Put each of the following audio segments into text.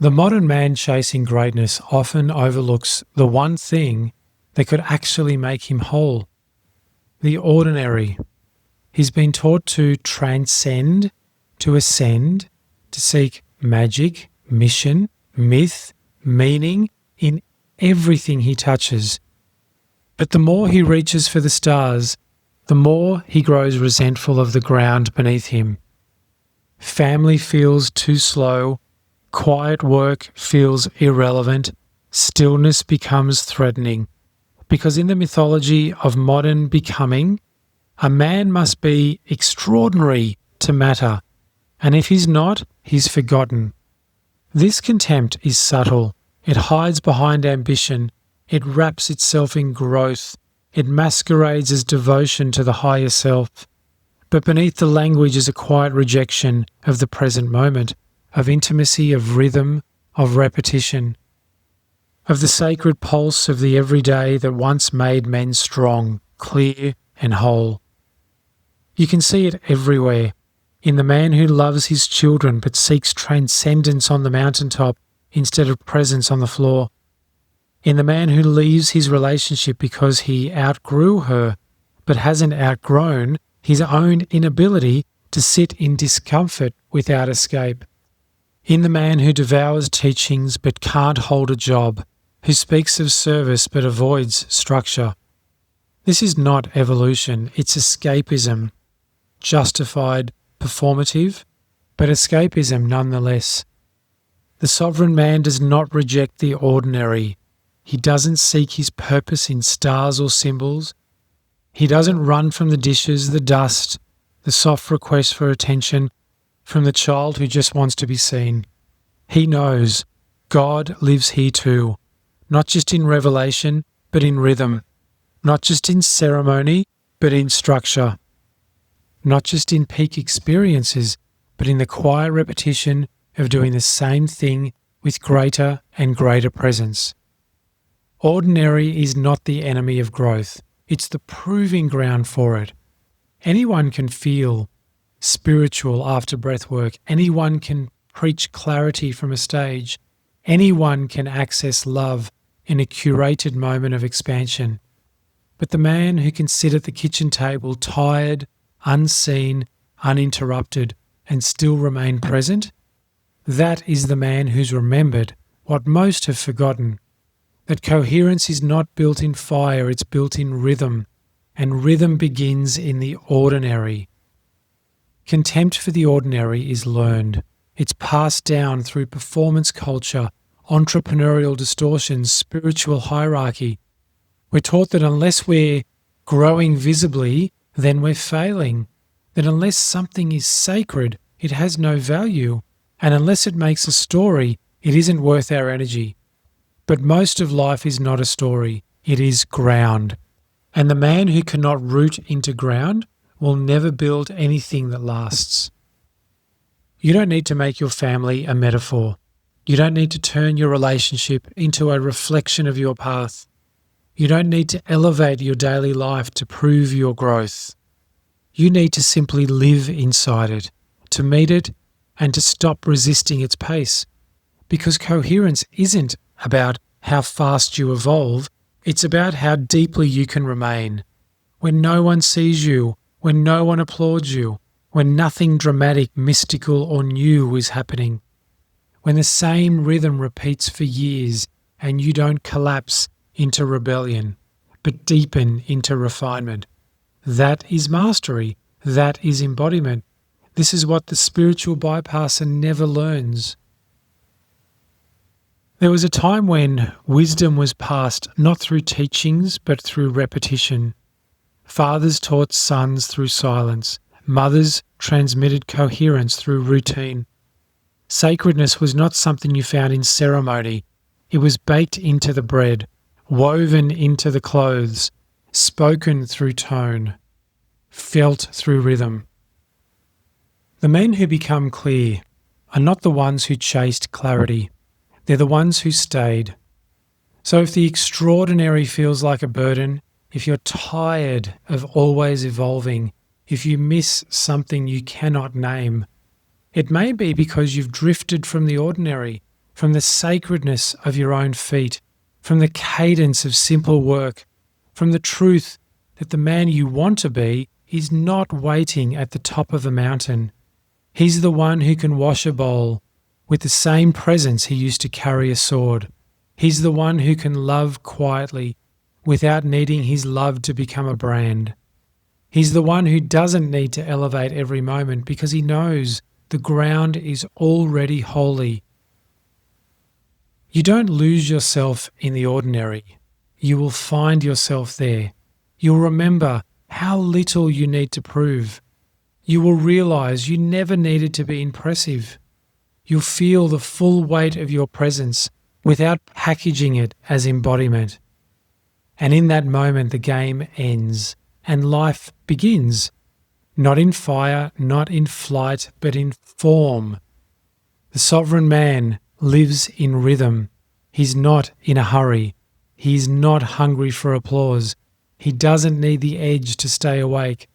The modern man chasing greatness often overlooks the one thing that could actually make him whole: the ordinary. He's been taught to transcend, to ascend, to seek magic, mission, myth, meaning in everything he touches. But the more he reaches for the stars, the more he grows resentful of the ground beneath him. Family feels too slow, quiet work feels irrelevant, stillness becomes threatening. Because in the mythology of modern becoming, a man must be extraordinary to matter, and if he's not, he's forgotten. This contempt is subtle. It hides behind ambition. It wraps itself in growth. It masquerades as devotion to the higher self. But beneath the language is a quiet rejection of the present moment, of intimacy, of rhythm, of repetition, of the sacred pulse of the everyday that once made men strong, clear, and whole. You can see it everywhere. In the man who loves his children but seeks transcendence on the mountaintop instead of presence on the floor. In the man who leaves his relationship because he outgrew her but hasn't outgrown his own inability to sit in discomfort without escape. In the man who devours teachings but can't hold a job, who speaks of service but avoids structure. This is not evolution, it's escapism. Justified, performative, but escapism nonetheless. The sovereign man does not reject the ordinary. He doesn't seek his purpose in stars or symbols. He doesn't run from the dishes, the dust, the soft request for attention from the child who just wants to be seen. He knows God lives here too, not just in revelation, but in rhythm, not just in ceremony, but in structure, not just in peak experiences, but in the quiet repetition of doing the same thing with greater and greater presence. Ordinary is not the enemy of growth. It's the proving ground for it. Anyone can feel spiritual after breathwork. Anyone can preach clarity from a stage. Anyone can access love in a curated moment of expansion. But the man who can sit at the kitchen table tired, unseen, uninterrupted, and still remain present, that is the man who's remembered what most have forgotten, that coherence is not built in fire, it's built in rhythm, and rhythm begins in the ordinary. Contempt for the ordinary is learned. It's passed down through performance culture, entrepreneurial distortions, spiritual hierarchy. We're taught that unless we're growing visibly, then we're failing. That unless something is sacred, it has no value. And unless it makes a story, it isn't worth our energy. But most of life is not a story. It is ground. And the man who cannot root into ground will never build anything that lasts. You don't need to make your family a metaphor. You don't need to turn your relationship into a reflection of your path. You don't need to elevate your daily life to prove your growth. You need to simply live inside it, to meet it, and to stop resisting its pace. Because coherence isn't about how fast you evolve, it's about how deeply you can remain. When no one sees you, when no one applauds you, when nothing dramatic, mystical, or new is happening. When the same rhythm repeats for years and you don't collapse into rebellion, but deepen into refinement. That is mastery. That is embodiment. This is what the spiritual bypasser never learns. There was a time when wisdom was passed not through teachings but through repetition. Fathers taught sons through silence. Mothers transmitted coherence through routine. Sacredness was not something you found in ceremony. It was baked into the bread, woven into the clothes, spoken through tone, felt through rhythm. The men who become clear are not the ones who chased clarity. They're the ones who stayed. So if the extraordinary feels like a burden, if you're tired of always evolving, if you miss something you cannot name, it may be because you've drifted from the ordinary, from the sacredness of your own feet, from the cadence of simple work, from the truth that the man you want to be is not waiting at the top of a mountain. He's the one who can wash a bowl with the same presence he used to carry a sword. He's the one who can love quietly without needing his love to become a brand. He's the one who doesn't need to elevate every moment because he knows the ground is already holy. You don't lose yourself in the ordinary. You will find yourself there. You'll remember how little you need to prove. You will realize you never needed to be impressive. You'll feel the full weight of your presence without packaging it as embodiment. And in that moment, the game ends and life begins. Not in fire, not in flight, but in form. The sovereign man lives in rhythm. He's not in a hurry. He's not hungry for applause. He doesn't need the edge to stay awake.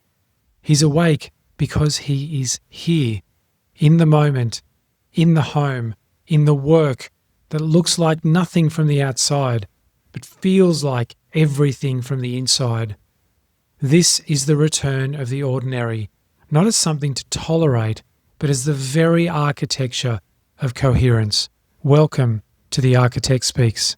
He's awake because he is here, in the moment, in the home, in the work that looks like nothing from the outside, but feels like everything from the inside. This is the return of the ordinary, not as something to tolerate, but as the very architecture of coherence. Welcome to The Architect Speaks.